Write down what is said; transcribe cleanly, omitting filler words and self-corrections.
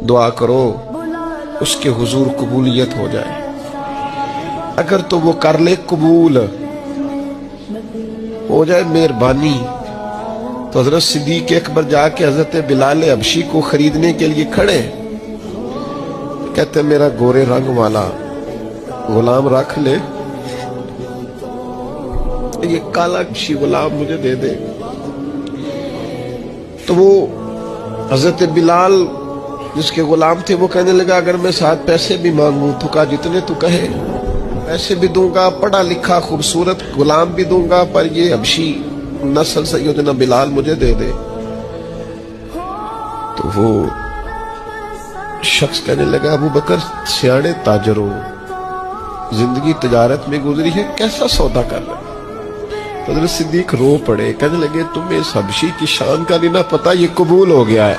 دعا کرو اس کے حضور قبولیت ہو جائے. اگر تو وہ کر لے قبول ہو جائے مہربانی تو حضرت صدیق اکبر جا کے حضرت بلال حبشی کو خریدنے کے لیے کھڑے. کہتے میرا گورے رنگ والا غلام رکھ لے, یہ کالا حبشی غلام مجھے دے دے. تو وہ حضرت بلال جس کے غلام تھے وہ کہنے لگا اگر میں ساتھ پیسے بھی مانگوں تو کہا جتنے تو کہے پیسے بھی دوں گا, پڑھا لکھا خوبصورت غلام بھی دوں گا, پر یہ حبشی نسل سیدنا بلال مجھے دے دے. تو وہ شخص کہنے لگا ابو بکر سیاڑے تاجر ہو, زندگی تجارت میں گزری ہے, کیسا سودا کر رہے. حضرت صدیق رو پڑے, کہنے لگے تمہیں اس حبشی کی شان کا نہیں نہ پتا, یہ قبول ہو گیا ہے.